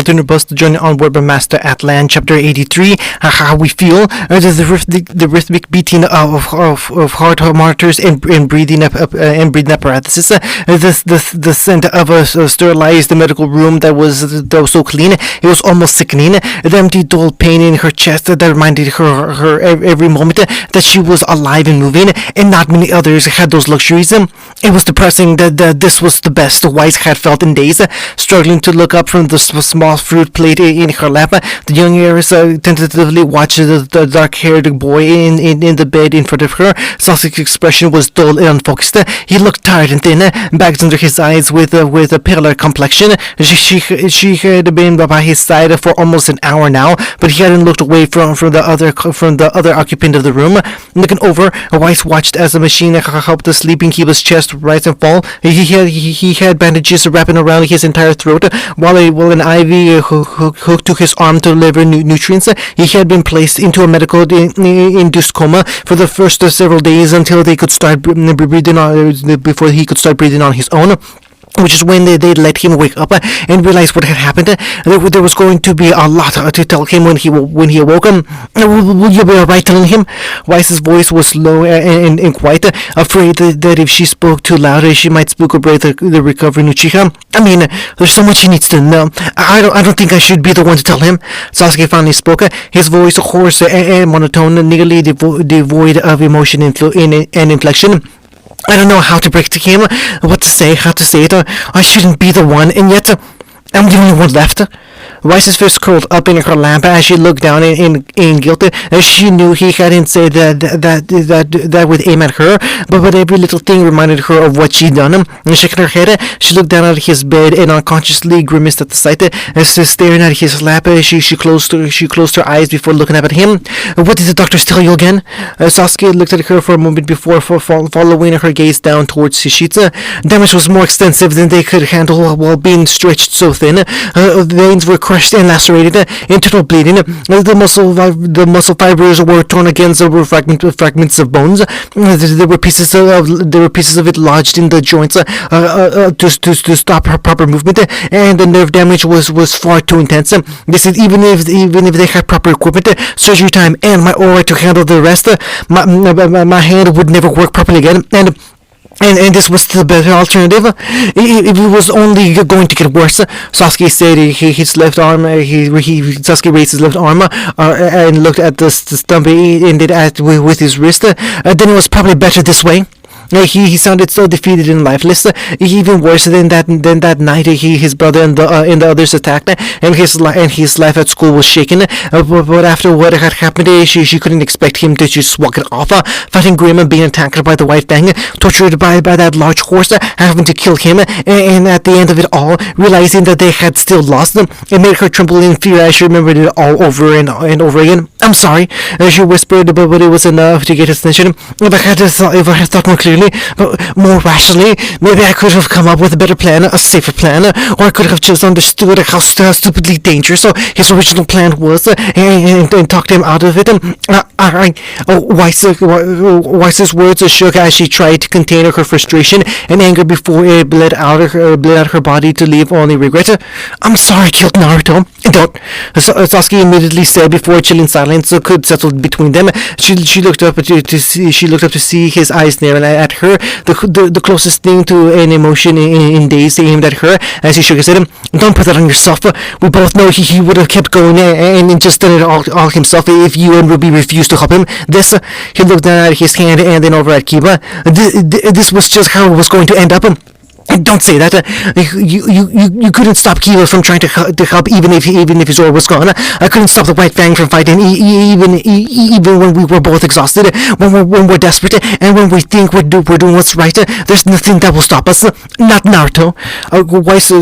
boarding her bus to join on board by Master Atlan. Chapter 83. How we feel. The rhythmic beating of heart monitors and breathing apparatuses. The scent of a sterilized medical room that was so clean it was almost sickening. The empty dull pain in her chest that reminded her every moment that she was alive and moving, and not many others had those luxuries. It was depressing that this was the best Weiss had felt in days. Struggling to look up from the small fruit plate in her lap, the young heiress tentatively watched the dark-haired boy in the bed in front of her. Sasuke's expression was dull and unfocused. He looked tired and thin, bags under his eyes with a paler complexion. She had been by his side for almost an hour now, but he hadn't looked away from the other occupant of the room. Looking over, Weiss watched as the machine helped the sleeping keep his chest rise and fall. He had bandages wrapping around his entire throat, while an IV hooked to his arm to deliver nutrients. He had been placed into a medical induced coma for the first several days until they could start breathing before he could start breathing on his own. Which is when they let him wake up and realize what had happened. There was going to be a lot to tell him when he awoke. Will you be alright telling him? Weiss's voice was low and quiet, afraid that if she spoke too loud, she might spook or break the recovering Uchiha. I mean, there's so much he needs to know. I don't think I should be the one to tell him. Sasuke finally spoke, his voice hoarse and monotone, nearly devoid of emotion and inflection. I don't know how to break to him, what to say, how to say it. I shouldn't be the one, and yet I'm the only one left. Weiss's fist curled up in her lap as she looked down in guilt. She knew he hadn't said that with aim at her, but every little thing reminded her of what she'd done. Shaking her head, she looked down at his bed and unconsciously grimaced at the sight. Staring at his lap, she closed her eyes before looking up at him. What did the doctors tell you again? Sasuke looked at her for a moment before following her gaze down towards his sheets. Damage was more extensive than they could handle while being stretched so thin. Veins were crushed and lacerated, internal bleeding. The muscle fibers were torn against the fragments of bones. There were pieces of it lodged in the joints to stop her proper movement, and the nerve damage was far too intense. They said even if they had proper equipment, surgery time, and my aura to handle the rest, my hand would never work properly again. And this was the better alternative. It was only going to get worse. Sasuke said his left arm. Sasuke raised his left arm and looked at the stump he ended at with his wrist. Then it was probably better this way. He sounded so defeated and lifeless. Even worse than that night, his brother and the others attacked, and his life at school was shaken. But after what had happened, she couldn't expect him to just walk it off. Fighting Grim and being attacked by the White Fang, tortured by that large horse, having to kill him, and at the end of it all, realizing that they had still lost, it made her tremble in fear as she remembered it all over and over again. I'm sorry, she whispered, but it was enough to get his attention. If I had thought more clearly, but more rationally, maybe I could have come up with a better plan, a safer plan, or I could have just understood how stupidly dangerous his original plan was, and talked him out of it. Weiss's words shook as she tried to contain her frustration and anger before it bled out her body to leave only regret. I'm sorry, killed Naruto. Don't. Sasuke immediately said before chilling silence could settle between them. She looked up to see his eyes narrow at her, the closest thing to an emotion in days aimed at her as he shook his head. Don't put that on yourself. We both know he would have kept going and just done it all himself if you and Ruby refused to help him. He looked down at his hand and then over at Kiba. This was just how it was going to end up. Don't say that. You couldn't stop Kiba from trying to help, even if his aura was gone. I couldn't stop the White Fang from fighting, even when we were both exhausted, when we're desperate, and when we think we're doing what's right. There's nothing that will stop us. Not Naruto.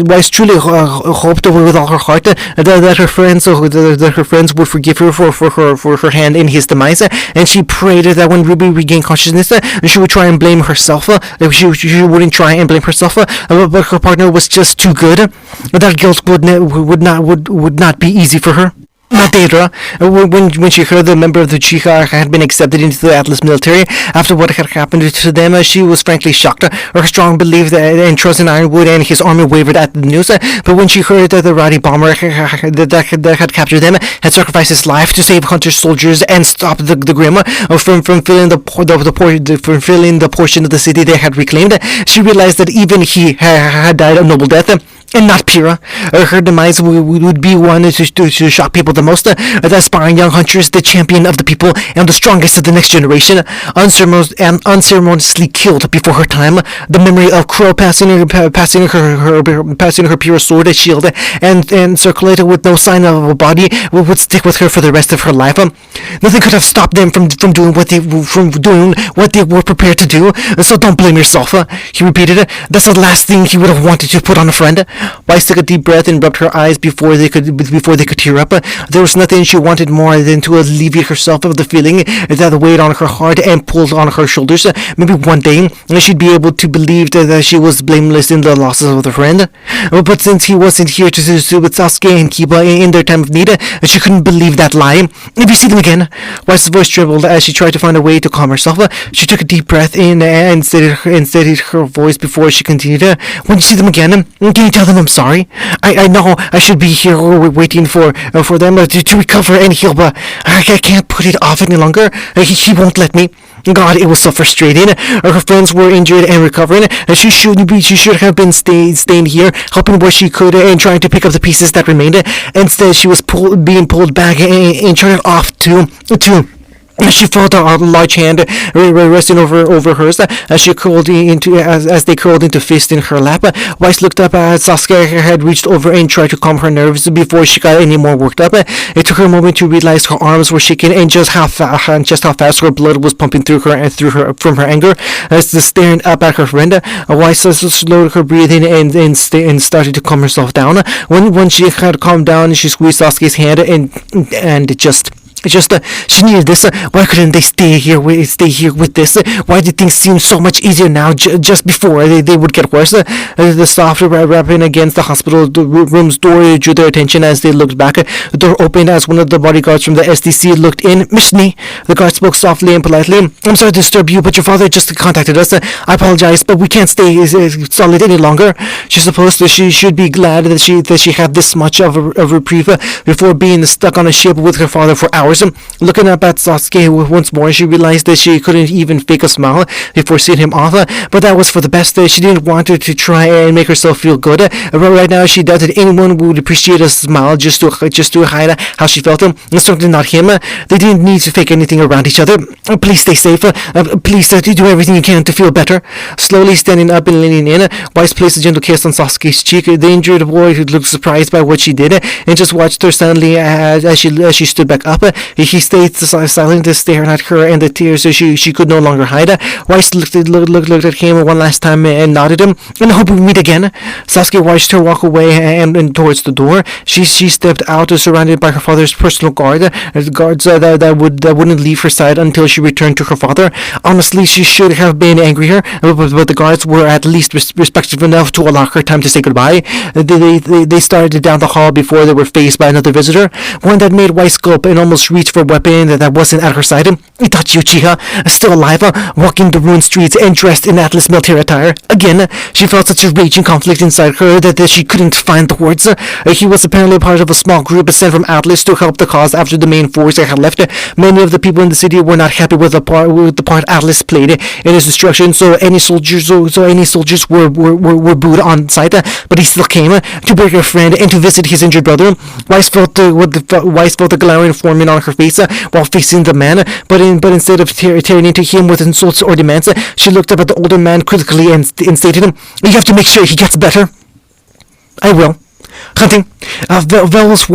Weiss truly hoped with all her heart that her friends would forgive her for her hand in his demise, and she prayed that when Ruby regained consciousness, she would try and blame herself. She wouldn't try and blame herself. But her partner was just too good. That guilt would not be easy for her. Madeira, when she heard the member of the Chica had been accepted into the Atlas military after what had happened to them, she was frankly shocked. Her strong belief and trust in Ironwood and his army wavered at the news. But when she heard that the rowdy bomber that had captured them had sacrificed his life to save Hunter's soldiers and stop the Grim from filling the portion of the city they had reclaimed, she realized that even he had died a noble death. And not Pyrrha. Her demise would be one to shock people the most. The aspiring young huntress, the champion of the people, and the strongest of the next generation, unceremoniously killed before her time. The memory of Crow passing her pure sword and shield and circulated with no sign of a body would stick with her for the rest of her life. Nothing could have stopped them from doing what they were prepared to do. So don't blame yourself. He repeated. That's the last thing he would have wanted to put on a friend. Weiss took a deep breath and rubbed her eyes before they could tear up. There was nothing she wanted more than to alleviate herself of the feeling that weighed on her heart and pulled on her shoulders. Maybe one day she'd be able to believe that she was blameless in the losses of her friend. But since he wasn't here to with Sasuke and Kiba in their time of need, she couldn't believe that lie. If you see them again, Weiss's voice trembled as she tried to find a way to calm herself. She took a deep breath in and steadied her voice before she continued. When you see them again, can you tell them I'm sorry? I know I should be here waiting for them to recover and heal, but I can't put it off any longer. He won't let me. God, it was so frustrating. Her friends were injured and recovering. She should have been staying here, helping where she could and trying to pick up the pieces that remained. Instead, she was being pulled back and turned off to she felt a large hand resting over hers as they curled into fists in her lap. Weiss looked up as Sasuke had reached over and tried to calm her nerves before she got any more worked up. It took her a moment to realize her arms were shaking and just how fast her blood was pumping through her from her anger. As staring up at her friend, Weiss slowed her breathing and started to calm herself down. When she had calmed down, she squeezed Sasuke's hand and just she needed this. Why couldn't they stay here with this? Why did things seem so much easier now? Just before they would get worse. The soft rapping against the hospital room's door drew their attention as they looked back. The door opened as one of the bodyguards from the SDC looked in. Miss Nee, the guard spoke softly and politely. I'm sorry to disturb you, but your father just contacted us. I apologize, but we can't stay solid any longer. She should be glad that she had this much of a reprieve before being stuck on a ship with her father for hours. Looking up at Sasuke once more, she realized that she couldn't even fake a smile before seeing him off, but that was for the best. She didn't want her to try and make herself feel good. Right now, she doubted anyone would appreciate a smile just to hide how she felt. Certainly not him. They didn't need to fake anything around each other. Please stay safe. Please do everything you can to feel better. Slowly standing up and leaning in, Weiss placed a gentle kiss on Sasuke's cheek. The injured boy looked surprised by what she did and just watched her silently as she stood back up. He stayed silent, staring at her, and the tears she could no longer hide. Weiss looked at him one last time and nodded him. And I hope we meet again. Sasuke watched her walk away and towards the door. She stepped out, surrounded by her father's personal guard, guards that wouldn't leave her side until she returned to her father. Honestly, she should have been angrier, but the guards were at least respectful enough to allow her time to say goodbye. They started down the hall before they were faced by another visitor, one that made Weiss gulp and almost reach for a weapon that wasn't at her side. Itachi Uchiha, still alive, walking the ruined streets and dressed in Atlas military attire. Again, she felt such a raging conflict inside her that she couldn't find the words. He was apparently part of a small group sent from Atlas to help the cause after the main force had left. Many of the people in the city were not happy with the part Atlas played in his destruction, so any soldiers were booed on sight. But he still came to bury her friend and to visit his injured brother. Weiss felt the glowering forming on her face while facing the man, but instead of tearing into him with insults or demands, she looked up at the older man critically and stated, "You have to make sure he gets better." "I will." Hunting. Vel was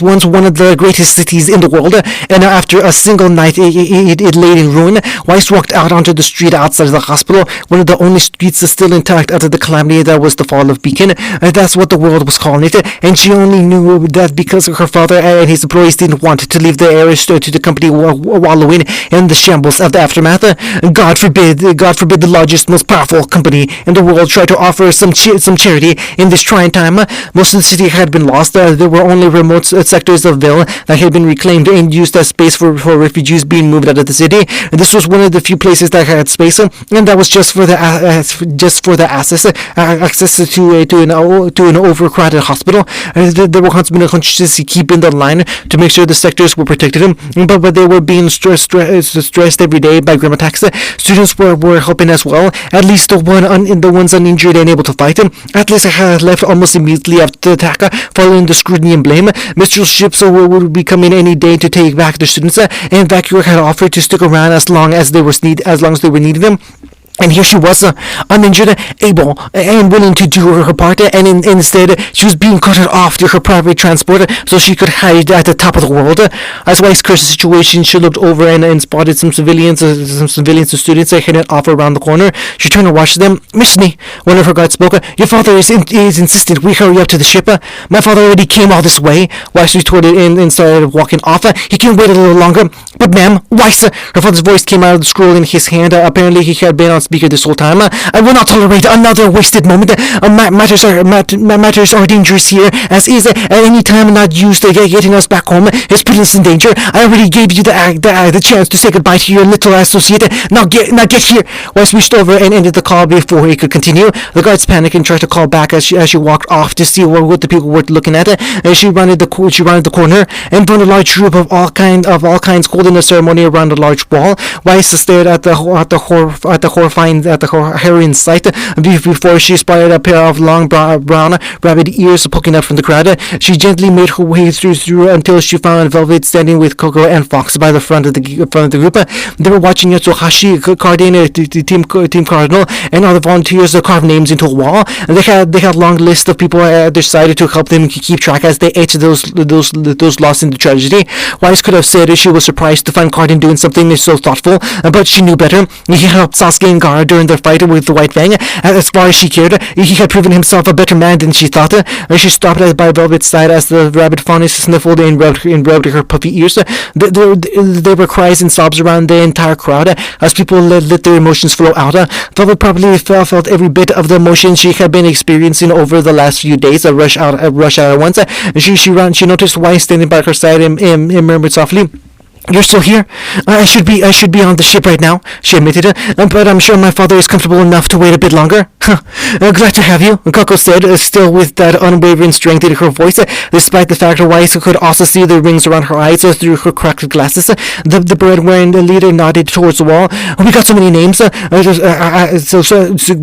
once one of the greatest cities in the world, and after a single night it lay in ruin. Weiss walked out onto the street outside the hospital, one of the only streets still intact after the calamity that was the fall of Beacon. That's what the world was calling it, and she only knew that because her father and his employees didn't want to leave the area to the company wallowing in the shambles of the aftermath. God forbid the largest, most powerful company in the world tried to offer some charity in this trying time. Most of the city had been lost. There were only remote sectors of Ville that had been reclaimed and used as space for refugees being moved out of the city. And this was one of the few places that had space, and that was just for the access to an overcrowded hospital. There were conscious keeping the line to make sure the sectors were protected, but they were being stressed every day by grim attacks. Students were helping as well. At least the ones uninjured and able to fight. Atlas had left almost immediately after the attack, following the scrutiny and blame. Mr. Ships would be coming any day to take back the students, and Vacuor had offered to stick around as long as they were needed them. And here she was, uninjured, able, and willing to do her part, and instead she was being cut off to her private transport so she could hide at the top of the world. As Weiss cursed the situation, she looked over and spotted some civilians and students heading off around the corner. She turned to watch them. Miss Nee, one of her guards spoke. Your father is insistent we hurry up to the ship. My father already came all this way. Weiss retorted and started walking off. He can wait a little longer. But ma'am, Weiss, her father's voice came out of the scroll in his hand. Apparently he had been on speaker this whole time. I will not tolerate another wasted moment. Matters are dangerous here, as is. At any time not used to getting us back home is putting us in danger. I already gave you the chance to say goodbye to your little associate. Now get here. Weiss reached over and ended the call before he could continue. The guards panicked and tried to call back as she walked off to see what the people were looking at. She rounded the corner and found a large group of all kinds holding a ceremony around a large wall. Weiss stared at the harrowing sight before she spotted a pair of long brown rabbit ears poking out from the crowd. She gently made her way through until she found Velvet standing with Coco and Fox by the front of the group. They were watching Yatsuhashi, Cardin, Team Cardinal, and all the volunteers carve names into a wall. They had long lists of people at their side to help them keep track as they ate those lost in the tragedy. Weiss could have said she was surprised to find Cardin doing something so thoughtful, but she knew better. He helped Sasuke and Gaara during their fight with the White Fang. As far as she cared, he had proven himself a better man than she thought. She stopped by Velvet's side as the rabbit fawness sniffled and rubbed her puffy ears. There were cries and sobs around the entire crowd as people let their emotions flow out. Velvet probably felt every bit of the emotion she had been experiencing over the last few days. Rush out at once. She noticed Weiss standing by her side and murmured softly, "You're still here? I should be on the ship right now," she admitted, "but I'm sure my father is comfortable enough to wait a bit longer." "Glad to have you," Coco said, still with that unwavering strength in her voice, despite the fact Weiss could also see the rings around her eyes through her cracked glasses. The bread-wearing leader nodded towards the wall. "We got so many names, we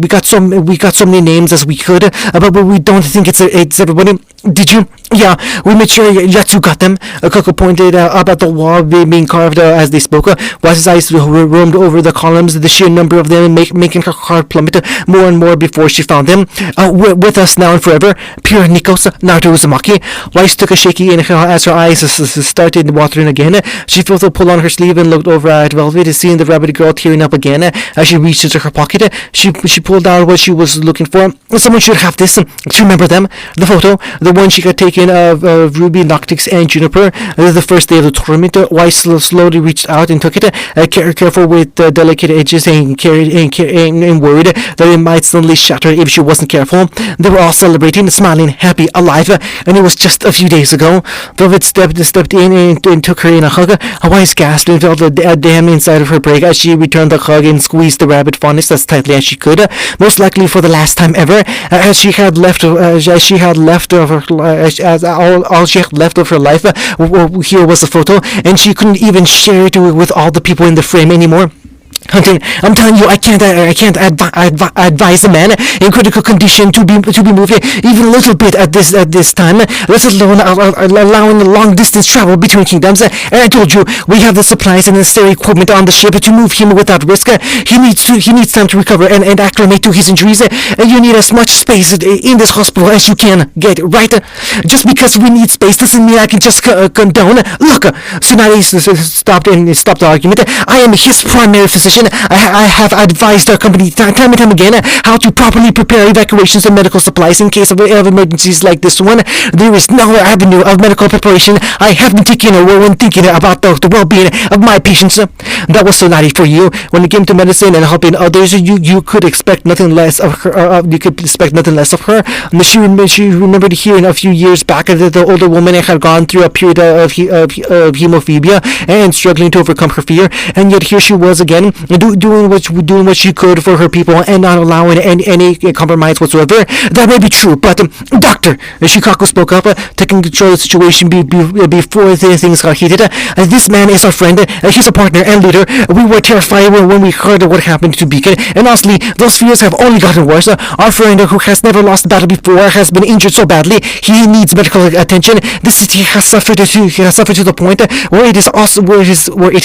got so many names as we could, but we don't think it's everybody." "Did you?" "Yeah, we made sure Yatsu got them." Coco pointed up at the wall being carved as they spoke. Weiss's eyes roamed over the columns, the sheer number of them making her heart plummet more and more before she found them. "With us now and forever, pure Nikos, Naruto Uzumaki." Weiss took a shaky inhale as her eyes started watering again. She felt a pull on her sleeve and looked over at Velvet, seeing the rabbit girl tearing up again. As she reached into her pocket, she pulled out what she was looking for. "Someone should have this to remember them." The photo, the one she had taken of Ruby, Noctix, and Juniper the first day of the tournament. Weiss slowly reached out and took it, careful with the delicate edges and worried that it might suddenly shatter if she wasn't careful. They were all celebrating, smiling, happy, alive, and it was just a few days ago. Velvet stepped in and took her in a hug. Weiss gasped and felt a dam inside of her break as she returned the hug and squeezed the rabbit fondness as tightly as she could, most likely for the last time ever, all she had left of her life. Here was the photo, and she couldn't even share it with all the people in the frame anymore. Hunting, I'm telling you, I can't advise a man in critical condition to be moved even a little bit at this time, let alone allowing long distance travel between kingdoms. And I told you, we have the supplies and necessary equipment on the ship to move him without risk. He needs time to recover and acclimate to his injuries. And you need as much space in this hospital as you can get, right? Just because we need space doesn't mean I can just condone. Look, Tsunade stopped the argument. I am his primary physician. medicine. I have advised our company time and time again how to properly prepare evacuations and medical supplies in case of emergencies like this one. There is no avenue of medical preparation I have been taking when thinking about the well-being of my patients. That was Sonari for you. When it came to medicine and helping others, you could expect nothing less of her. You could expect nothing less of her. She remembered hearing a few years back that the older woman had gone through a period of hemophobia and struggling to overcome her fear, and yet here she was again doing what she could for her people and not allowing any compromise whatsoever. That may be true, but doctor, Shikaku spoke up, taking control of the situation before the things got heated. This man is our friend. He's a partner and leader. We were terrified when we heard what happened to Beacon, and honestly, those fears have only gotten worse. Our friend, who has never lost a battle before, has been injured so badly he needs medical attention. This city has suffered to the point where it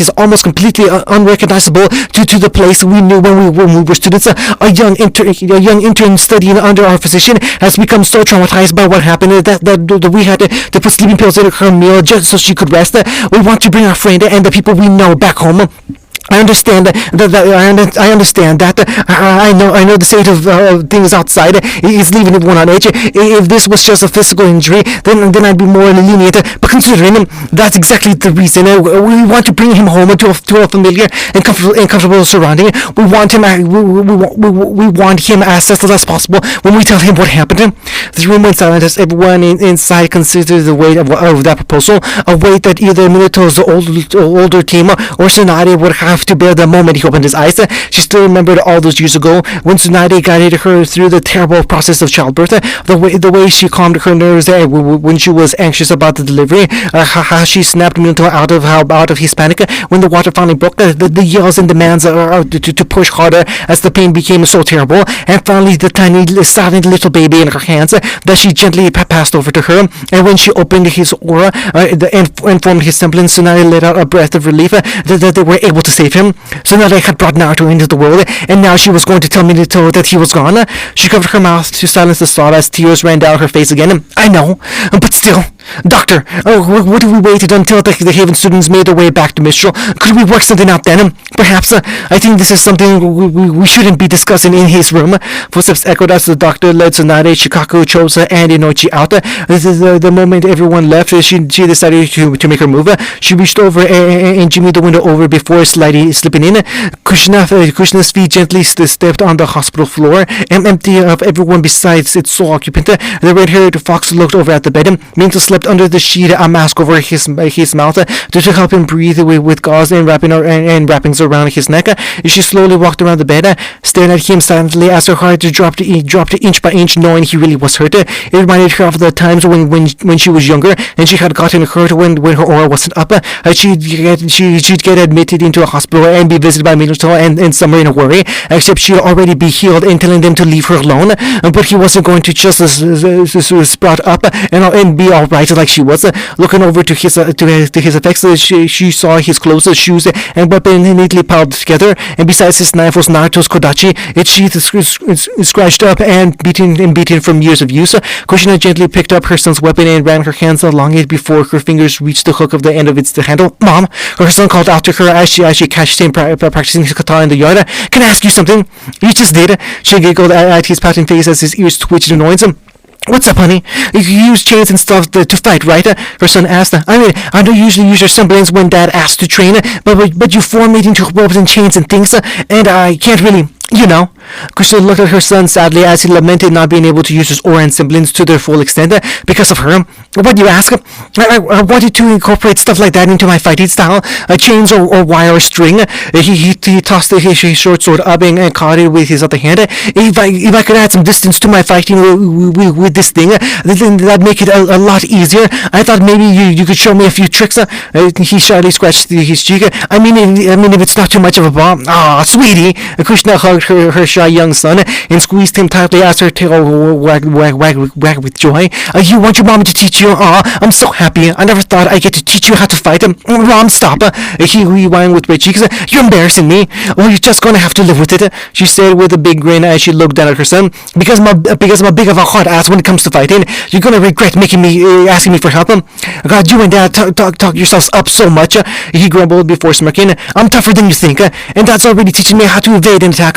is almost completely unrecognizable to the place we knew when we were students. A young intern studying under our physician has become so traumatized by what happened that we had to put sleeping pills in her meal just so she could rest. We want to bring our friend and the people we know back home. I understand that. I understand that. I know the state of things outside is leaving everyone on edge. If this was just a physical injury, then I'd be more lenient. But considering that's exactly the reason, we want to bring him home to a familiar and comfortable surrounding. We want him. We want him as settled as possible when we tell him what happened. The room went silent as everyone inside considered the weight of that proposal, a weight that either Minato's older team or Sonari would have to bear the moment he opened his eyes. She still remembered all those years ago when Tsunade guided her through the terrible process of childbirth, the way she calmed her nerves when she was anxious about the delivery, how she snapped Minato out of his panic when the water finally broke, the yells and demands to push harder as the pain became so terrible, and finally the tiny silent little baby in her hands that she gently passed over to her. And when she opened his aura and formed his semblance, Tsunade let out a breath of relief that they were able to save him. Tsunade had brought Naruto into the world, and now she was going to tell Minato that he was gone. She covered her mouth to silence the sob as tears ran down her face again. I know, but still. Doctor, what if we waited until the Haven students made their way back to Mistral? Could we work something out then? Perhaps. I think this is something we shouldn't be discussing in his room. Footsteps echoed as the doctor led Tsunade, Shikaku, Chosa, and Inoichi out. The moment everyone left, she decided to make her move. She reached over and jimmied the window over before slipping in. Kushina's feet gently stepped on the hospital floor, empty of everyone besides its sole occupant. The red-haired fox looked over at the bed. Minto slept under the sheet, a mask over his mouth to help him breathe with gauze and wrappings around his neck. She slowly walked around the bed, staring at him silently as her heart dropped inch by inch, knowing he really was hurt. It reminded her of the times when she was younger and she had gotten hurt when her aura wasn't up. She'd get admitted into a hospital and be visited by Minato and Summer in a worry, except she'd already be healed and telling them to leave her alone. But he wasn't going to just sprout up and be all right like she was. Looking over to his effects, she saw his clothes, shoes, and weapon neatly piled together, and besides his knife was Naruto's kodachi, its sheath scratched up and beaten from years of use. Kushina gently picked up her son's weapon and ran her hands along it before her fingers reached the hook of the end of its handle. Mom, her son called out to her as she catched him practicing his kata in the yard. Can I ask you something? You just did. She giggled at his pouting face as his ears twitched in annoyance. What's up, honey? You use chains and stuff to fight, right? Her son asked. I don't usually use your semblance when Dad asks to train, but you form it into ropes and chains and things, and I can't really... You know. Kushina looked at her son sadly as he lamented not being able to use his aura and semblance to their full extent because of her. What do you ask? I wanted to incorporate stuff like that into my fighting style, chains or wire or string. He tossed his short sword up and caught it with his other hand. If I could add some distance to my fighting with this thing, then that'd make it a lot easier. I thought maybe you could show me a few tricks. He shyly scratched his cheek. I mean, if it's not too much of a bomb. Aw, sweetie. Kushina hugged her shy young son and squeezed him tightly as her tail wagged with joy. You want your mom to teach you? Aw, I'm so happy. I never thought I'd get to teach you how to fight. Mom, stop. He whined with red cheeks. You're embarrassing me. Well, you're just gonna have to live with it, she said with a big grin as she looked down at her son. Because I'm a big of a hard ass when it comes to fighting, you're gonna regret asking me for help. God, you and Dad talk yourselves up so much. He grumbled before smirking. I'm tougher than you think, and Dad's already teaching me how to evade and attack.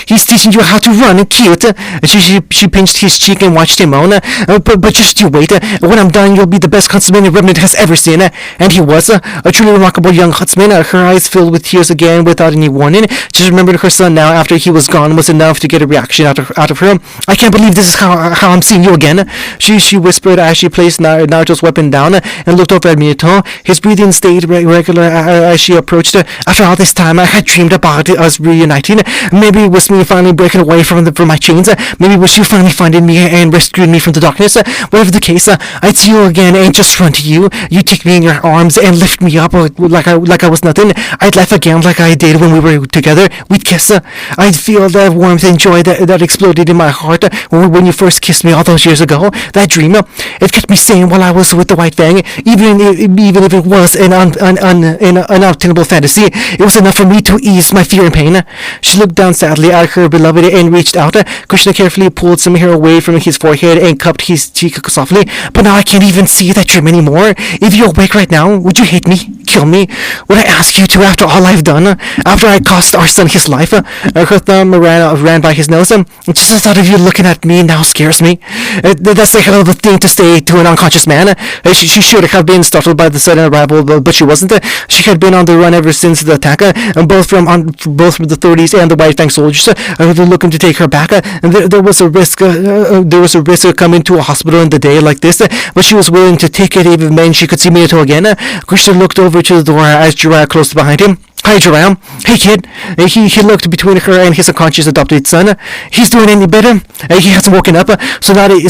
He's teaching you how to run and cute. She pinched his cheek and watched him moan. But just you wait. When I'm done, you'll be the best huntsman Remnant has ever seen. And he was a truly remarkable young huntsman. Her eyes filled with tears again without any warning. Just remembered her son now after he was gone was enough to get a reaction out of her. I can't believe this is how I'm seeing you again. She whispered as she placed Naruto's weapon down and looked over at Minato. His breathing stayed regular as she approached. After all this time, I had dreamed about us reuniting. Maybe it was me finally breaking away from my chains. Maybe it was you finally finding me and rescuing me from the darkness. Whatever the case, I'd see you again and just run to you. You take me in your arms and lift me up like I was nothing. I'd laugh again like I did when we were together. We'd kiss. I'd feel that warmth and joy that exploded in my heart when you first kissed me all those years ago. That dream, it kept me sane while I was with the White Fang. Even if it was an unobtainable fantasy, it was enough for me to ease my fear and pain. She looked down sadly at her beloved and reached out. Krishna carefully pulled some hair away from his forehead and cupped his cheek softly. But now I can't even see that dream anymore. If you're awake right now, would you hate me? Kill me? Would I ask you to after all I've done? After I cost our son his life? Her thumb ran by his nose. Just the thought of you looking at me now scares me. That's a hell of a thing to say to an unconscious man. She should have been startled by the sudden arrival, but she wasn't. She had been on the run ever since the attack, both from the authorities and the White Fang soldiers were looking to take her back. There was a risk of coming to a hospital in the day like this, but she was willing to take it even when she could see Minato again. Krishna looked over to the door as Jiraiya closed behind him. Hi, Jiraiya. Hey, kid. He looked between her and his unconscious adopted son. He's doing any better? He hasn't woken up. So now they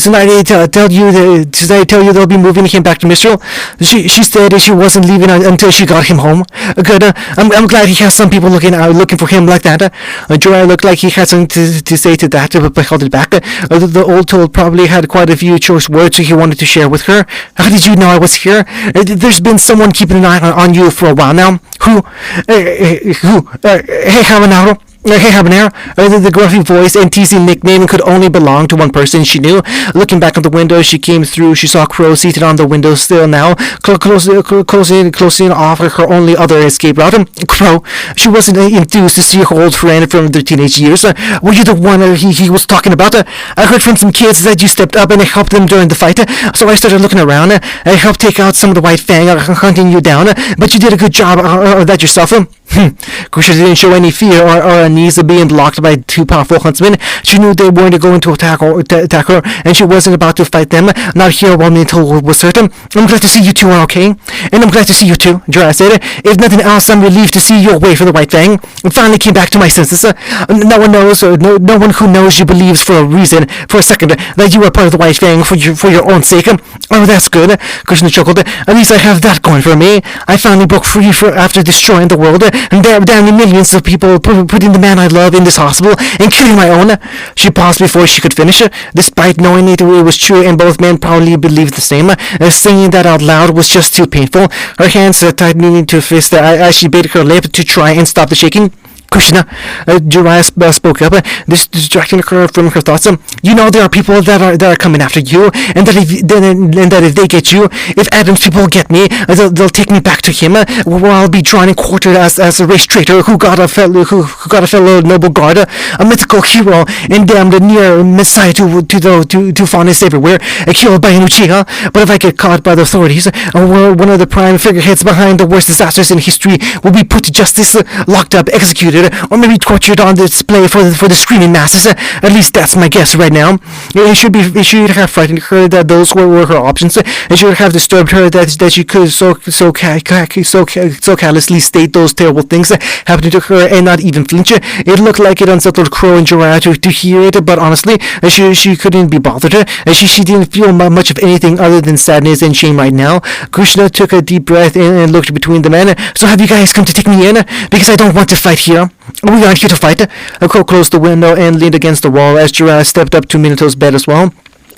tell you they'll be moving him back to Mistral. She said she wasn't leaving until she got him home. Good. I'm glad he has some people looking for him like that. Jiraiya looked like he had something to say to that, but held it back. The old toad probably had quite a few choice words he wanted to share with her. How did you know I was here? There's been someone keeping an eye on you for a while now. Who? Hey, Habanero. Hey, Habanero. The gruffy voice and teasing nickname could only belong to one person she knew. Looking back at the window she came through, she saw Crow seated on the windowsill now, closing off her only other escape route. Crow. She wasn't enthused to see her old friend from their teenage years. Were you the one he was talking about? I heard from some kids that you stepped up and helped them during the fight, so I started looking around. I helped take out some of the White Fang hunting you down, but you did a good job of that yourself. Krishna didn't show any fear or unease of being blocked by two powerful huntsmen. She knew they weren't going to attack her, and she wasn't about to fight them. Not here while Minato was certain. I'm glad to see you two are okay, and I'm glad to see you too, Jiraiya said. If nothing else, I'm relieved to see you away from the White Fang. I finally came back to my senses. No one who knows you believes for a second, that you are part of the White Fang for your own sake. Oh, that's good, Krishna chuckled. At least I have that going for me. I finally broke free after destroying the world, and damning millions of people, putting the man I love in this hospital and killing my own. She paused before she could finish, despite knowing it was true, and both men probably believed the same. Saying that out loud was just too painful. Her hands tightening into a fist as she bit her lip to try and stop the shaking. Krishna, Jiraiya spoke up, distracting her from her thoughts. You know there are people that are coming after you, and that if they get you, if Adam's people get me, they'll take me back to him, where I'll be drawn and quartered as a race traitor who got a fellow noble guard, a mythical hero, and damned near messiah to fondness everywhere, killed by an Uchiha. But if I get caught by the authorities, one of the prime figureheads behind the worst disasters in history will be put to justice, locked up, executed, or maybe tortured on display for the screaming masses. At least that's my guess right now. It should have frightened her that those were her options. It should have disturbed her that she could so callously state those terrible things happening to her and not even flinch. It looked like it unsettled Crow and Jiraiya to hear it, but honestly, she couldn't be bothered. She didn't feel much of anything other than sadness and shame right now. Krishna took a deep breath and looked between the men. So have you guys come to take me in? Because I don't want to fight here. We aren't here to fight. Crow closed the window and leaned against the wall as Jiraiya stepped up to Minato's bed as well.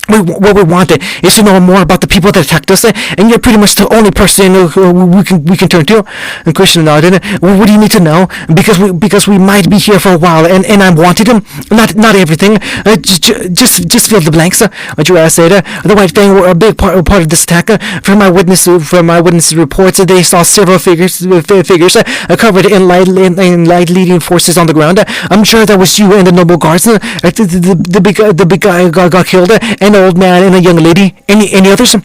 what we want is to know more about the people that attacked us, and you're pretty much the only person who we can turn to. And Christian nodded. Well, what do you need to know? Because we might be here for a while, and I wanted him. Not everything. Just fill the blanks. Jiraiya said. The White Fang were a big part of this attack. From my witness reports, they saw several figures covered in light leading forces on the ground. I'm sure that was you and the noble guards. The big guy got killed, and an old man and a young lady. Any others?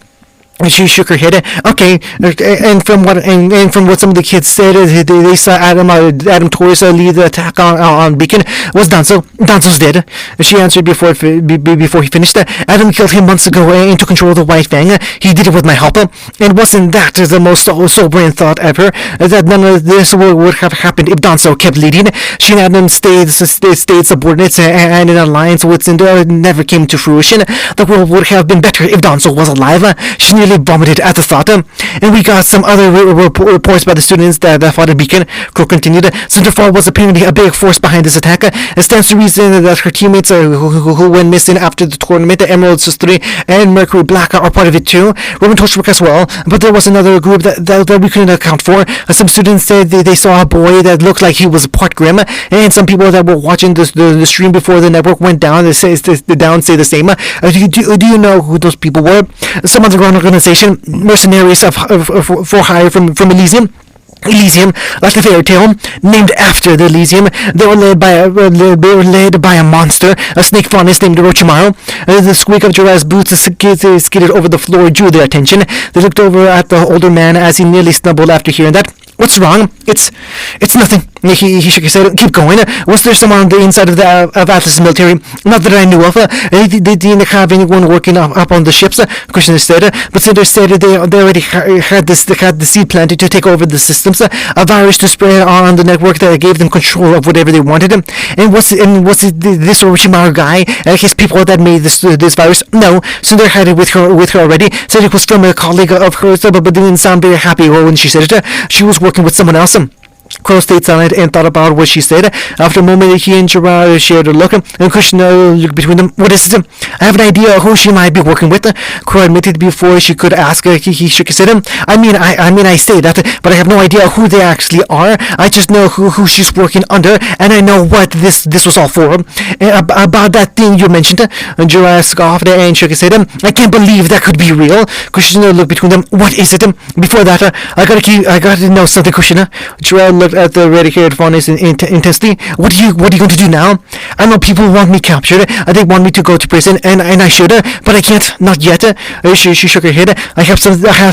And she shook her head. Okay, and from what some of the kids said, they saw Adam Torres lead the attack on Beacon. Was Danzo? Danzo's dead. She answered before he finished. Adam killed him months ago and took control of the White Fang. He did it with my help. And wasn't that the most sobering thought ever? That none of this would have happened if Danzo kept leading. She and Adam stayed subordinates and in alliance with Cinder never came to fruition. The world would have been better if Danzo was alive. She nearly vomited at the thought. And we got some other reports by the students that fought in Beacon. Crow continued. Cinderfall was apparently a big force behind this attack. It stands to reason that her teammates who went missing after the tournament, Emerald Sister and Mercury Black, are part of it too. Roman Torchwick as well. But there was another group that we couldn't account for. Some students said they saw a boy that looked like he was part Grim, and some people that were watching the stream before the network went down say the same. Do you know who those people were? Some underground organization, mercenaries for hire from Elysium, like the fairy tale, named after the Elysium. They were led by a monster, a snake faunus named Orochimaru. The squeak of Jiraiya's boots skidded over the floor drew their attention. They looked over at the older man as he nearly stumbled after hearing that. What's wrong? It's nothing. He shook his head. Keep going. Was there someone on the inside of Atlas' military? Not that I knew of. They didn't have anyone working up on the ships. Christian said. But Cinder said they already had the seed planted to take over the systems. A virus to spread on the network that gave them control of whatever they wanted. And was it this Orochimaru guy? His people that made this virus? No. Cinder had it with her already. Said it was from a colleague of hers, but didn't sound very happy when she said it. She was working with someone else. Crow stayed silent and thought about what she said. After a moment, he and Jiraiya shared a look, and Krishna looked between them. What is it? I have an idea who she might be working with. Crow admitted before she could ask. He shook his head. I say that, but I have no idea who they actually are. I just know who she's working under, and I know what this was all for. About that thing you mentioned. Jiraiya scoffed and shook his head. I can't believe that could be real. Krishna looked between them. What is it? Before that, I gotta know something, Krishna. Jiraiya looked at the red-haired faunus intensely. What are you going to do now? I know people want me captured. They want me to go to prison, and I should, but I can't. Not yet. She shook her head. I have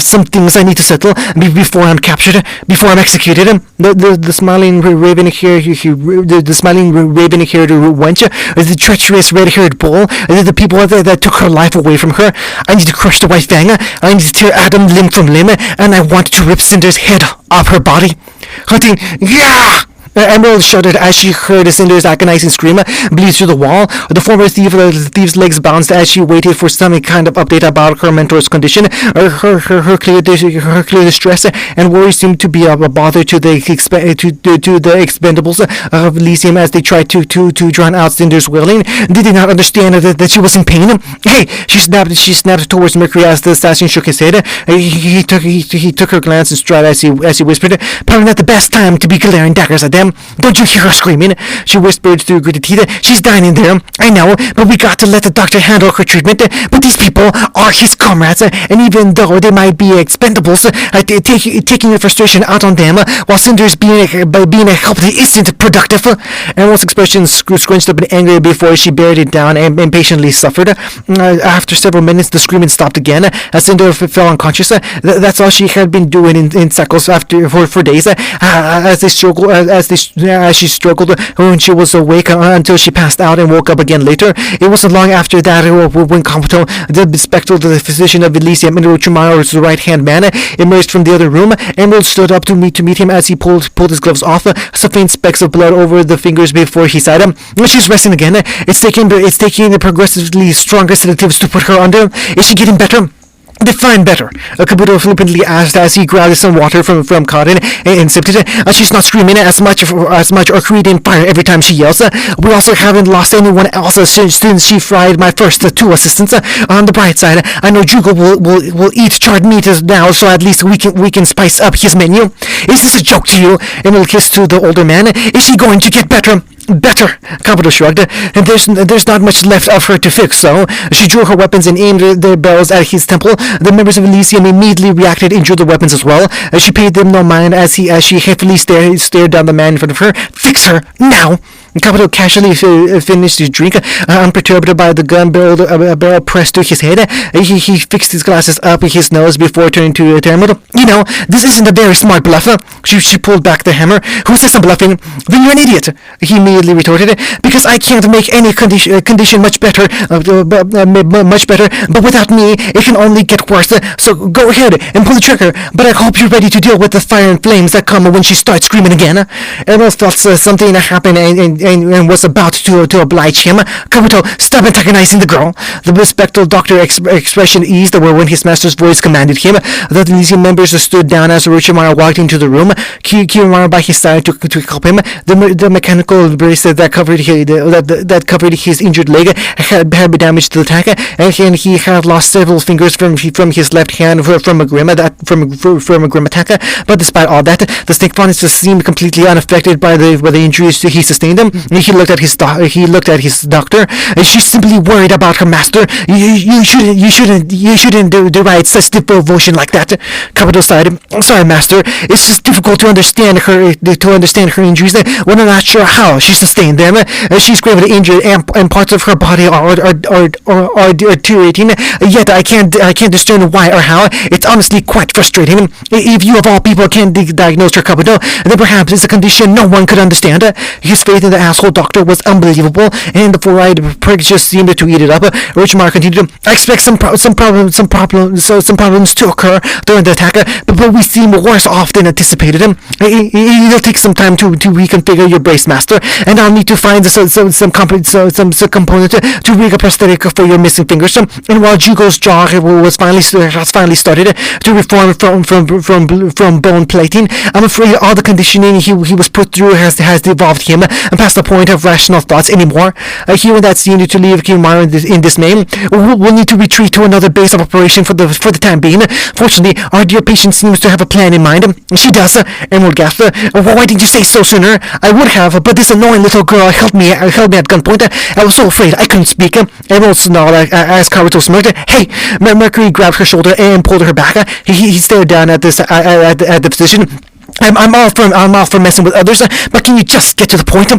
some things I need to settle before I'm captured, before I'm executed. The smiling raven-haired wench, the treacherous red-haired bull, the people that took her life away from her. I need to crush the White Fang. I need to tear Adam limb from limb, and I want to rip Cinder's head off her body. Hunting, yeah! Emerald shuddered as she heard Cinder's agonizing scream bleed through the wall. The former thief's legs bounced as she waited for some kind of update about her mentor's condition. Her clear distress and worry seemed to be a bother to the expendables of Elysium as they tried to drown out Cinder's wailing. They did not understand that she was in pain. Hey! She snapped towards Mercury as the assassin shook his head. He took her glance in stride as he whispered, "Probably not the best time to be glaring daggers at them. Don't you hear her screaming?" She whispered through gritted teeth. "She's dying in there. I know, but we got to let the doctor handle her treatment. But these people are his comrades, and even though they might be expendables, taking your frustration out on them while Cinder's being a help isn't productive." Emerald's expression scrunched up in anger before she buried it down and impatiently suffered. After several minutes, the screaming stopped again as Cinder fell unconscious. That's all she had been doing in cycles for days. As she struggled when she was awake until she passed out and woke up again later. It wasn't long after that when Kabuto, the bespectacled physician of Elysium and Orochimaru's right-hand man, emerged from the other room. Emerald stood up to meet him as he pulled his gloves off. Some faint specks of blood over the fingers before he sighed. She's resting again. It's taking the progressively stronger sedatives to put her under. Is she getting better? Define better, Kabuto flippantly asked as he grabbed some water from Cotton and sipped it. She's not screaming as much or creating fire every time she yells. We also haven't lost anyone else since she fried my first two assistants. On the bright side, I know Jugo will eat charred meat now, so at least we can spice up his menu. Is this a joke to you? Emil kissed to the older man. Is she going to get better? Better, Kabuto shrugged. There's not much left of her to fix, so she drew her weapons and aimed their barrels at his temple. The members of Elysium immediately reacted and drew the weapons as well. She paid them no mind as she heavily stared down the man in front of her. Fix her, now! Kabuto casually finished his drink, unperturbed by the gun barrel pressed to his head. He fixed his glasses up his nose before turning to Terremoto. You know, this isn't a very smart bluff. She pulled back the hammer. Who says I'm bluffing? Then you're an idiot, he immediately retorted. Because I can't make any condition much better, but without me, it can only get worse. So go ahead and pull the trigger, but I hope you're ready to deal with the fire and flames that come when she starts screaming again. Emil felt something happen and was about to oblige him. Kabuto, stop antagonizing the girl. The bespectacled doctor expression eased when his master's voice commanded him. The Elysium members stood down as Orochimaru walked into the room. Kiyomaru by his side to help him. The mechanical bracelet that covered his injured leg had been damaged to the attack, and he had lost several fingers from his left hand from a grim attack. But despite all that, the snake bonnet seemed completely unaffected by the injuries he sustained. He looked at his doctor. She's simply worried about her master. You shouldn't deride such devotion like that. Kabuto sighed. Sorry, master. It's just difficult to understand her injuries. We're not sure how she sustained them. She's gravely injured, and parts of her body are deteriorating. Yet I can't discern why or how. It's honestly quite frustrating. If you of all people can't diagnose her, Kabuto, then perhaps it's a condition no one could understand. His faith in the asshole doctor was unbelievable, and the four-eyed prick just seemed to eat it up. Orochimaru continued. I expect some problems to occur during the attack, but we seem worse off than anticipated. It'll take some time to reconfigure your brace, master, and I'll need to find some component to rig a prosthetic for your missing fingers. And while Jugo's jaw has finally started to reform from bone plating, I'm afraid all the conditioning he was put through has devolved him past the point of rational thoughts anymore. Hearing that seemed to leave Kiyomaru in dismay. We'll need to retreat to another base of operation for the time being. Fortunately, our dear patient seems to have a plan in mind. She does. Emerald gasped. Why didn't you say so sooner? I would have, but this annoying little girl held me at gunpoint. I was so afraid I couldn't speak. Emerald snarled as Kabuto smirked. Hey! Mercury grabbed her shoulder and pulled her back. He stared down at the physician. I'm all for messing with others, but can you just get to the point?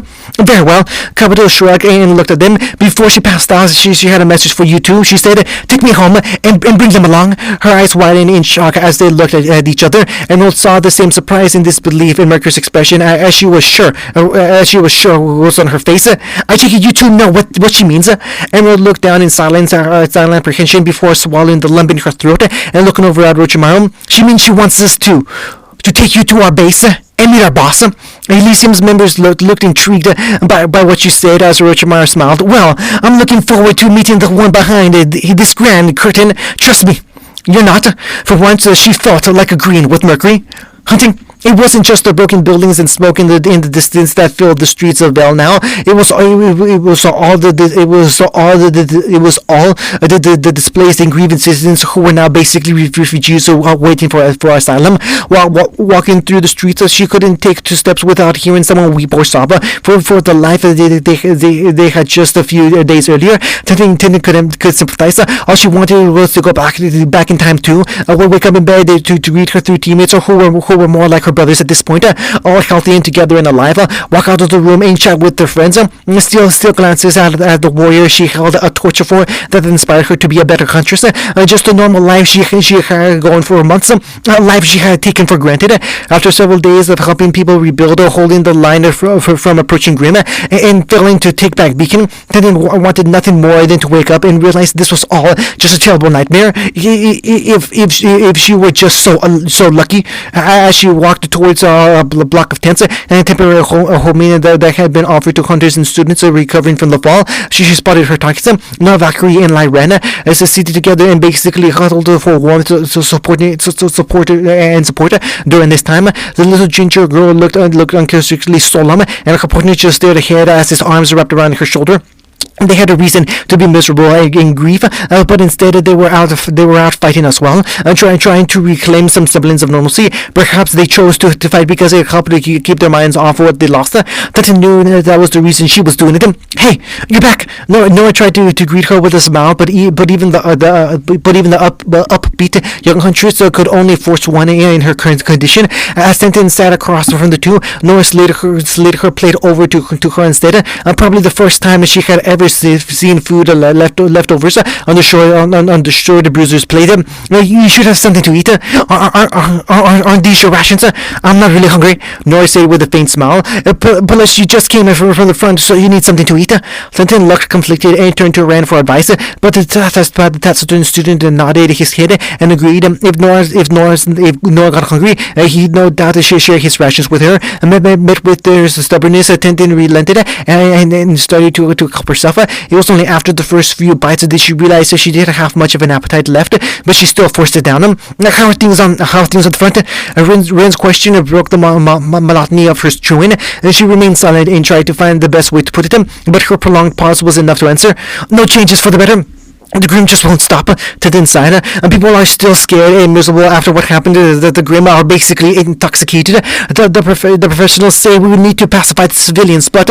Very well. Kabuto shrugged and looked at them. Before she passed out, she had a message for you two. She said, take me home and bring them along. Her eyes widened in shock as they looked at each other. Emerald saw the same surprise and disbelief in Mercury's expression as she was sure was on her face. I take it you two know what she means. Emerald looked down in silent apprehension before swallowing the lump in her throat and looking over at Orochimaru. She means she wants us to take you to our base and meet our boss. Elysium's members looked intrigued by what you said as Orochimaru smiled. Well, I'm looking forward to meeting the one behind this grand curtain. Trust me, you're not. For once, she felt like agreeing with Mercury. Hunting. It wasn't just the broken buildings and smoke in the distance that filled the streets of Bell now. It was all the displaced and grieved citizens who were now basically refugees waiting for asylum. While walking through the streets, she couldn't take 2 steps without hearing someone weep or sob for the life they had just a few days earlier. Tendon could sympathize. All she wanted was to go back in time too. Wake up in bed to greet her 3 teammates who were more like her brothers at this point, all healthy and together and alive. Walk out of the room and chat with their friends. Still glances at the warrior she held a torch for that inspired her to be a better huntress. Just a normal life she had going for months, a life she had taken for granted. After several days of helping people rebuild, holding the line from approaching Grim, and failing to take back Beacon, Tendon wanted nothing more than to wake up and realize this was all just a terrible nightmare. If she were just so lucky. As she walked walked towards a block of tents and a temporary homing that had been offered to hunters and students recovering from the fall. She spotted her targets. Now Valkyrie and Lyrena as they seated together and basically huddled for warmth to support during this time. The little ginger girl looked uncharacteristically solemn, and her partner just stared ahead as his arms wrapped around her shoulder. They had a reason to be miserable in grief, but instead they were out fighting as well, trying to reclaim some semblance of normalcy. Perhaps they chose to fight because it helped to keep their minds off what they lost. Tenten knew that was the reason she was doing it. Hey, you're back! Nora tried to greet her with a smile, but even the upbeat young huntress could only force one in her current condition. As Tenten sat across from the two, Nora slid her plate over to her instead. Probably the first time she had ever seen food leftovers on the shore the bruiser's plate. You should have something to eat. Aren't these your rations? I'm not really hungry, Nora said with a faint smile. Plus, you just came from the front, so you need something to eat. Clinton looked conflicted and turned to Rand for advice, but the taciturn student nodded his head and agreed. If Nora got hungry, he'd no doubt share his rations with her. Met with their stubbornness, Tintin relented and started to help herself. It was only after the first few bites that she realized that she didn't have much of an appetite left, but she still forced it down. How are things on the front? Ren's question broke the monotony of her chewing, and she remained silent and tried to find the best way to put it. But her prolonged pause was enough to answer. No changes for the better. The Grim just won't stop to the inside, and people are still scared and miserable after what happened. The Grim are basically intoxicated. The professionals say we need to pacify the civilians, but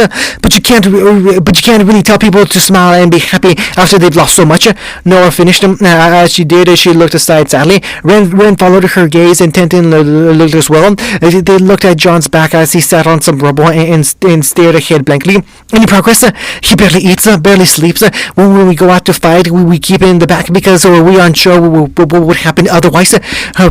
you can't really tell people to smile and be happy after they've lost so much. Nora finished. As she did, she looked aside sadly. Ren followed her gaze, and Tintin looked as well. They looked at John's back as he sat on some rubble and stared ahead blankly. Any progress? He barely eats, barely sleeps. When we go out to fight, we keep it in the back because we aren't sure what would happen otherwise.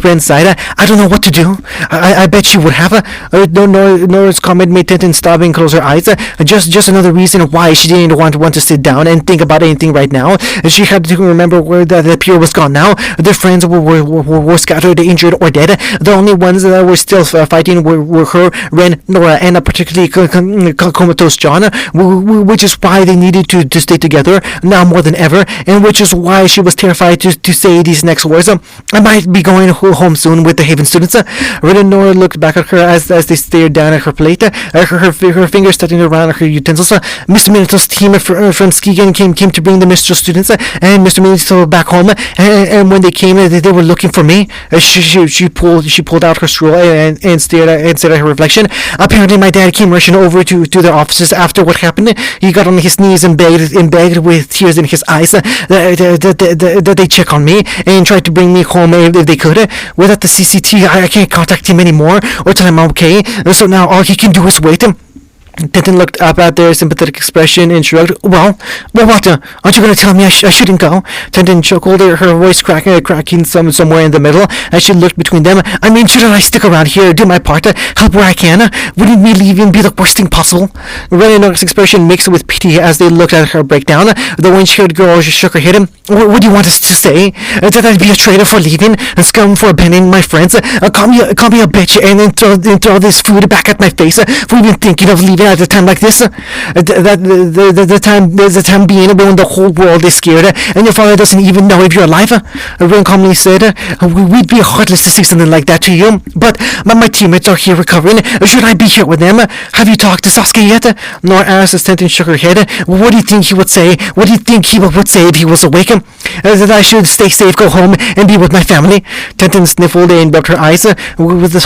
Ren sighed. I don't know what to do. I bet she would have. Nora's comment made Tintin stop and close her eyes. Just another reason why she didn't want to sit down and think about anything right now. She had to remember where the pier was gone now. Their friends were scattered, injured, or dead. The only ones that were still fighting were her, Ren, Nora, and a particularly comatose John, which is why they needed to stay together now more than ever, and which is why she was terrified to say these next words. I might be going home soon with the Haven students. Ren and Nora looked back at her as they stared down at her plate, her fingers touching around her utensils. Mr. Minato's team from Skegan came to bring the Mistral students and Mr. Minato back home, and when they came, they were looking for me. She pulled out her scroll and stared at her reflection. Apparently, my dad came rushing over to their offices after what happened. He got on his knees and begged with tears in his eyes that they check on me and tried to bring me home if they could. Without the CCT, I can't contact him anymore or tell him I'm okay. So now all he can do is wait. Tintin looked up at their sympathetic expression and shrugged. Well, what? Aren't you going to tell me I shouldn't go? Tintin chuckled, her voice cracking somewhere in the middle as she looked between them. I mean, shouldn't I stick around here, do my part, help where I can? Wouldn't me leaving be the worst thing possible? Ren and Nora's expression mixed with pity as they looked at her breakdown. The one-haired girl just shook her head. What do you want us to say? That I'd be a traitor for leaving and scum for abandoning my friends? Call me a bitch and then throw this food back at my face for even thinking of leaving at a time like this. The time being when the whole world is scared and your father doesn't even know if you're alive. Ren calmly said, we'd be heartless to say something like that to you, but my teammates are here recovering. Should I be here with them? Have you talked to Sasuke yet? Nora asked as Tintin shook her head. What do you think he would say? What do you think he would say if he was awake? That I should stay safe, go home, and be with my family. Tintin sniffled and rubbed her eyes. With a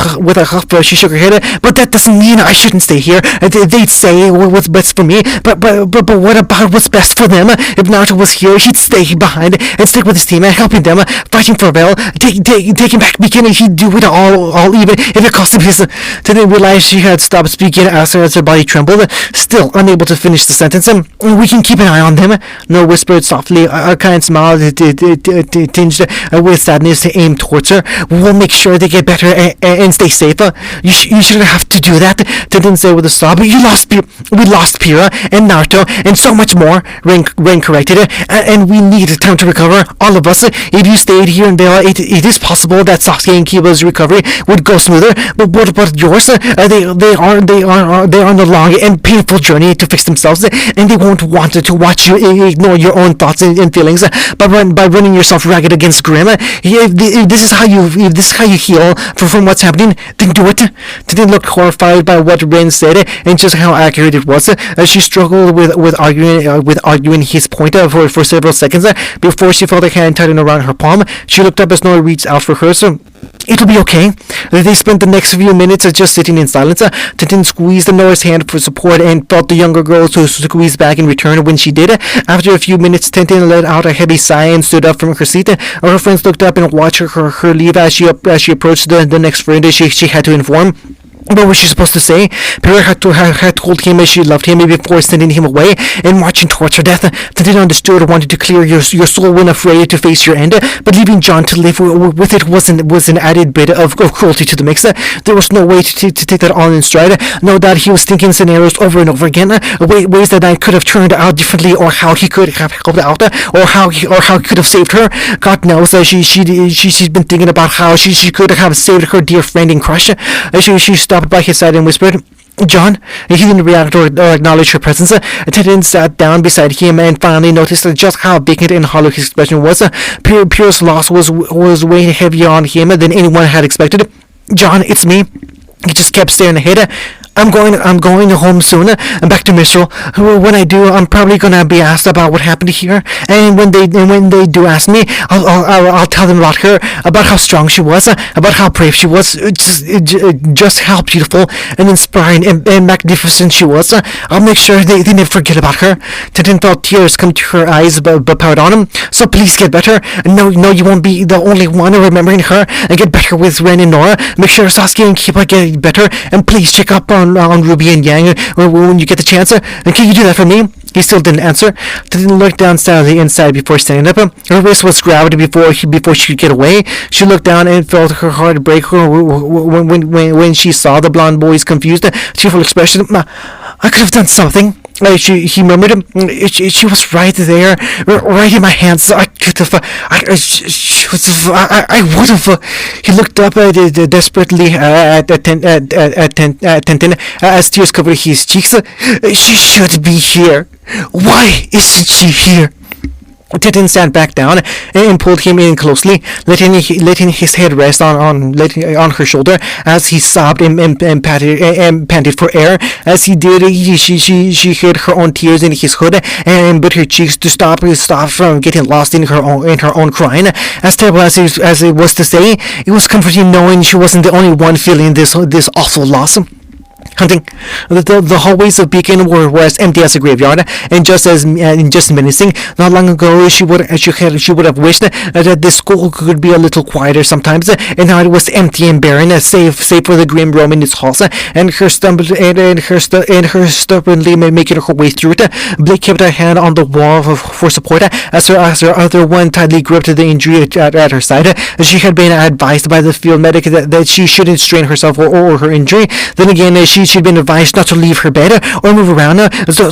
huff, she shook her head. But that doesn't mean I shouldn't stay here. They'd say what's best for me, but what about what's best for them? If Naruto was here, he'd stay behind and stick with his team and helping them, fighting for Bell, taking back beginning. He'd do it all even if it cost him his. Tintin realized she had stopped speaking as her body trembled, still unable to finish the sentence. We can keep an eye on them. Nora whispered softly, a kind smile tinged with sadness aimed towards her. We'll make sure they get better and stay safe. You shouldn't have to do that, Tintin said with a sob. You we lost Pira and Naruto and so much more. Rain corrected it, and we need time to recover. All of us. If you stayed here in Bella, it is possible that Sasuke and Kiba's recovery would go smoother. But what about yours? They are on a long and painful journey to fix themselves, and they won't want to watch you ignore your own thoughts and feelings by running yourself ragged against Grim. If this is how you heal from what's happening, then do it. Tintin looked horrified by what Rin said and just how accurate it was. She struggled with arguing his point for several seconds before she felt a hand tighten around her palm. She looked up as Nora reached out for her. So it'll be okay. They spent the next few minutes just sitting in silence. Tintin squeezed Nora's hand for support and felt the younger girl to squeeze back in return when she did. After a few minutes, Tintin let out a heavy sigh and stood up from her seat. Her friends looked up and watched her leave as she approached the next friend she had to inform. What was she supposed to say? Pira had told him she loved him before sending him away and marching towards her death. Tintin understood wanted to clear your soul when afraid to face your end, but leaving John to live with it was an added bit of cruelty to the mix. There was no way to take that all in stride. No doubt he was thinking scenarios over and over again, ways that could have turned out differently, or how he could have helped out, or how he could have saved her. God knows she's been thinking about how she could have saved her dear friend and crush. She stopped by his side and whispered, "John." He didn't react or acknowledge her presence. Tintin sat down beside him and finally noticed just how vacant and hollow his expression was. Pyrrha's loss was way heavier on him than anyone had expected. "John, it's me." He just kept staring ahead. I'm going home soon, back to Mistral. When I do, I'm probably gonna be asked about what happened here. And when they do ask me, I'll tell them about her, about how strong she was, about how brave she was, just how beautiful and inspiring and magnificent she was. I'll make sure they never forget about her. Tintin felt tears come to her eyes, but poured on him. So please get better. No, you won't be the only one remembering her. And get better with Ren and Nora. Make sure Sasuke and Kiba get better. And please check up on Ruby and Yang when you get the chance. And can you do that for me? He still didn't answer. Tintin looked down sadly inside before standing up. Her wrist was grabbed before she could get away. She looked down and felt her heart break when she saw the blonde boy's confused, tearful expression. I could have done something. He murmured. She was right there, right in my hands. I could have. I would have. He looked up desperately at Tintin as tears covered his cheeks. She should be here. Why isn't she here? Tintin sat back down and pulled him in closely, letting his head rest on her shoulder as he sobbed and panted for air. As he did, she hid her own tears in his hood and bit her cheeks to stop from getting lost in her own crying. As terrible as it was to say, it was comforting knowing she wasn't the only one feeling this awful loss. Hunting. The hallways of Beacon were as empty as a graveyard, and just menacing. Not long ago, she would have wished that this school could be a little quieter sometimes, and now it was empty and barren, save for the grim roam in its halls, and her stubbornly making her way through it. Blake kept her hand on the wall for support, as her other one tightly gripped the injury at her side. She had been advised by the field medic that she shouldn't strain herself or her injury. Then again, she'd been advised not to leave her bed or move around, so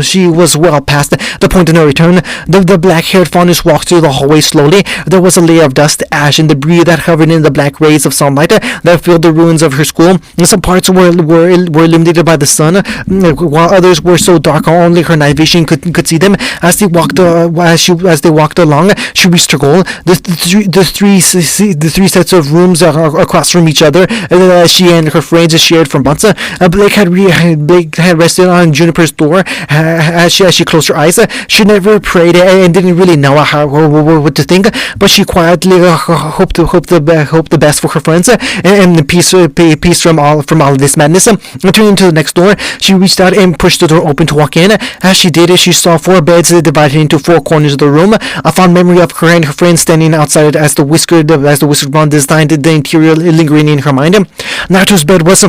she was well past the point of no return. The black-haired faunus walked through the hallway slowly. There was a layer of dust, ash, and debris that hovered in the black rays of sunlight that filled the ruins of her school. Some parts were illuminated by the sun, while others were so dark only her night vision could see them. As they walked along, she reached her goal. The three sets of rooms across from each other. She and her friends shared from months. Blake had rested on Juniper's door as she closed her eyes. She never prayed and didn't really know what to think, but she quietly hoped the best for her friends and peace from all of this madness. Turning to the next door, she reached out and pushed the door open to walk in. As she did, she saw 4 beds divided into 4 corners of the room. A fond memory of her and her friends standing outside as the whiskered blonde designed the interior lingering in her mind. Naruto's bed was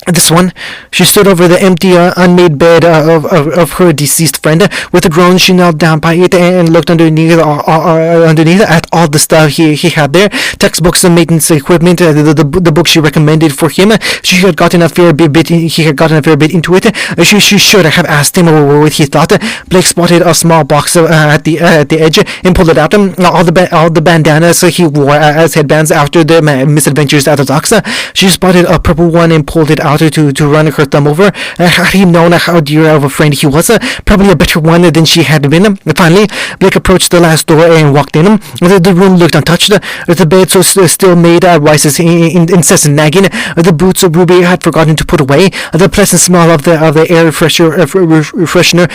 This one, she stood over the empty, unmade bed of her deceased friend. With a groan, she knelt down by it and looked underneath at all the stuff he had there. Textbooks and maintenance equipment, the book she recommended for him. He had gotten a fair bit into it. She should have asked him what he thought. Blake spotted a small box at the edge and pulled it out. All the bandanas he wore as headbands after the misadventures at the docks. She spotted a purple one and pulled it out to run her thumb over. Had he known how dear of a friend he was, probably a better one than she had been. Finally, Blake approached the last door and walked in. The room looked untouched. The bed still made Rice's incessant nagging. The boots Ruby had forgotten to put away. The pleasant smell of the air freshener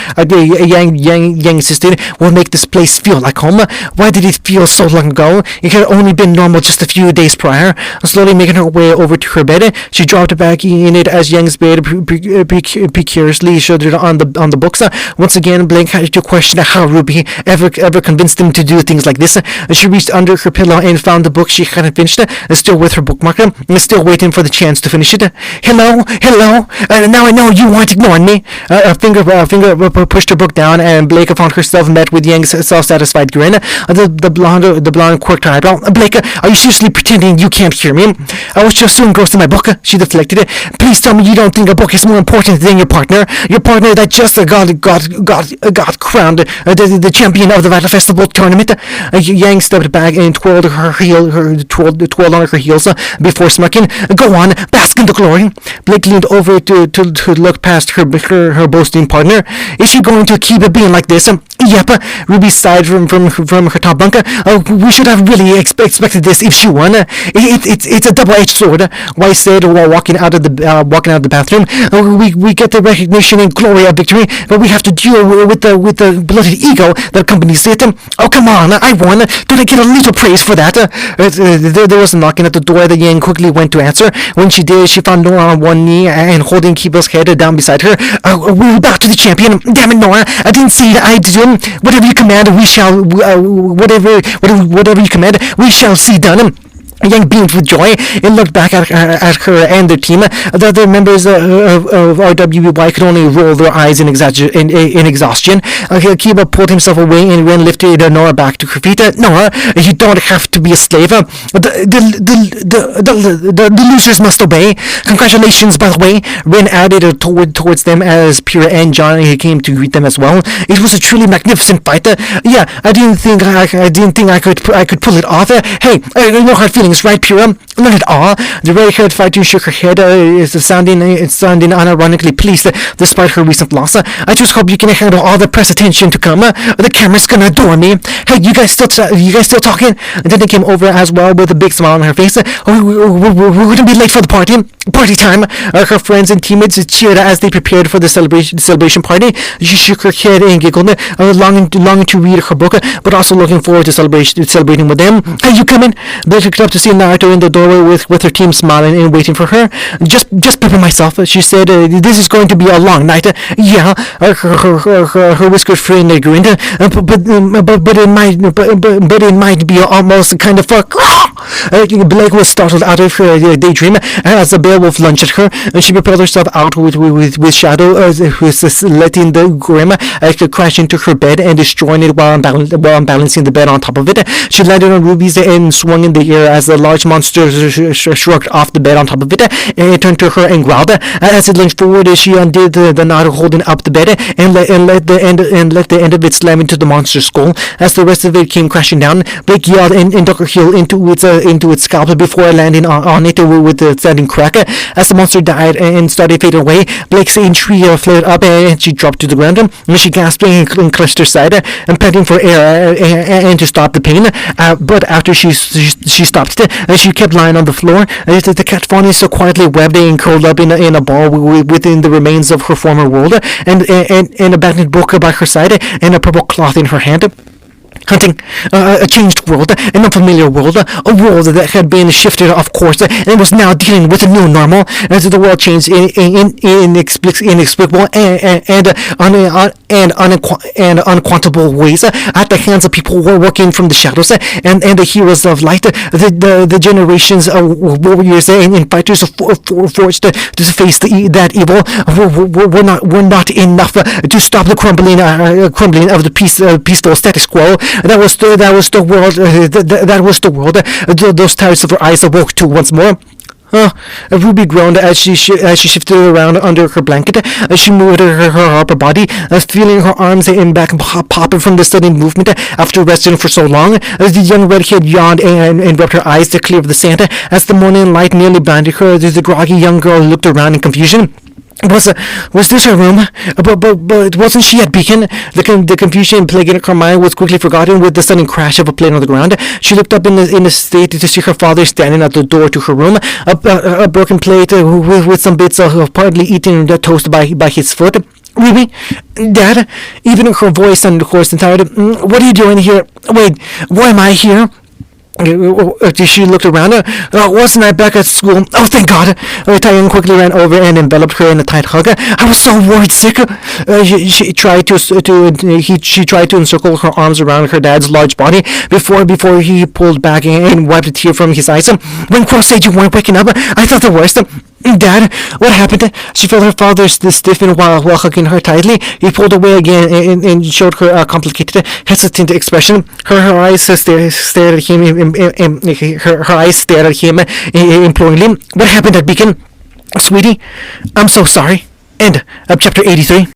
Yang insisted will make this place feel like home. Why did it feel so long ago? It had only been normal just a few days prior. Slowly making her way over to her bed, she dropped back in it as Yang's bed precariously shuddered on the books. Once again, Blake had to question how Ruby ever convinced him to do things like this. She reached under her pillow and found the book she hadn't finished, still with her bookmark, still waiting for the chance to finish it. Hello. Now I know you weren't ignoring me. A finger pushed her book down, and Blake found herself met with Yang's self-satisfied grin. The blonde quirked her eyebrow. Blake, are you seriously pretending you can't hear me? I was just so engrossed in my book. She deflected. Please tell me you don't think a book is more important than your partner that just got crowned the champion of the Battle Festival tournament. Yang stepped back and twirled on her heels before smirking. Go on, bask in the glory. Blake leaned over to look past her boasting partner. Is she going to keep being like this? Yep. Ruby sighed from her top bunk. We should have really expected this if she won. It's a double-edged sword. Weiss said while walking out of the bathroom. We get the recognition and glory of victory, but we have to deal with the bloated ego that accompanies it. Oh, come on, I won. Don't I get a little praise for that? There was a knocking at the door that Yang quickly went to answer. When she did, she found Nora on one knee and holding Kibo's head down beside her. We're back to the champion. Damn it, Nora. I didn't see it. I did. Whatever you command, we shall. Whatever you command, we shall see done. Yang beamed with joy and looked back at her and their team. The other members of RWBY could only roll their eyes in exhaustion. Kiba pulled himself away and Ren lifted Nora back to her feet. Nora, you don't have to be a slave. The losers must obey. Congratulations, by the way. Ren added towards them as Pyrrha and Johnny came to greet them as well. It was a truly magnificent fight. Yeah, I didn't think I could pull it off. Hey, no hard feelings. Right, Pyrrha? Not at all. The red-haired fighter shook her head, sounding unironically pleased despite her recent loss. I just hope you can handle all the press attention to come. The camera's gonna adore me. Hey, you guys still talking? And then they came over as well with a big smile on her face. We're gonna be late for the party. Party time. Her friends and teammates cheered as they prepared for the celebration party. She shook her head and giggled, longing to read her book, but also looking forward to celebrating with them. Hey, you coming? Blake looked up to see Naruto in the doorway with her team smiling and waiting for her. Just prepare myself, she said. This is going to be a long night. Yeah, her whiskered friend grinned. But it might be almost kind of fuck. Blake was startled out of her daydream as the beowulf lunged at her. She propelled herself out with Shadow, letting the grim crash into her bed and destroying it while balancing the bed on top of it. She landed on Ruby's and swung in the air as the large monster shrugged off the bed on top of it. It turned to her and growled. As it lunged forward, she undid the knot holding up the bed and let the end of it slam into the monster's skull. As the rest of it came crashing down, Blake yelled and dug her heel into its scalp before landing on it with a standing crack. As the monster died and started fading away, Blake's tree flared up and she dropped to the ground. She gasped and clutched her side, and panting for air and to stop the pain. But after she stopped it, she kept lying on the floor. The cat fawn so quietly webbed and curled up in a ball within the remains of her former world, and a battered book by her side and a purple cloth in her hand. hunting a changed world, an unfamiliar world, a world that had been shifted, of course, and was now dealing with a new normal, as the world changed in inexplicable and unquantifiable ways at the hands of people who were working from the shadows, and the heroes of light, the generations of warriors and fighters forged to face that evil were not enough to stop the crumbling of the peaceful status quo. That was the world. That was the world. Those tired silver eyes awoke to once more. Ruby groaned as she shifted around under her blanket. She moved her upper body, feeling her arms and back popping from the sudden movement after resting for so long. The young redhead yawned and rubbed her eyes to clear of the sand. As the morning light nearly blinded her, the groggy young girl looked around in confusion. Was this her room? But wasn't she at Beacon? The confusion plaguing her mind was quickly forgotten with the sudden crash of a plane on the ground. She looked up in the state to see her father standing at the door to her room, a broken plate with some bits of partly eaten toast by his foot. Ruby? Dad? Even her voice sounded hoarse and tired. What are you doing here? Wait, why am I here? She looked around. Wasn't I back at school? Oh, thank God! Tyan quickly ran over and enveloped her in a tight hug. I was so worried sick. She tried to encircle her arms around her dad's large body before he pulled back and wiped a tear from his eyes. When Crow said you weren't waking up, I thought the worst. Dad, what happened? She felt her father stiffen while hugging her tightly. He pulled away again and showed her a complicated, hesitant expression. Her eyes stared at him. Her eyes stared at him imploringly. What happened at Beacon? Sweetie, I'm so sorry. End of chapter 83.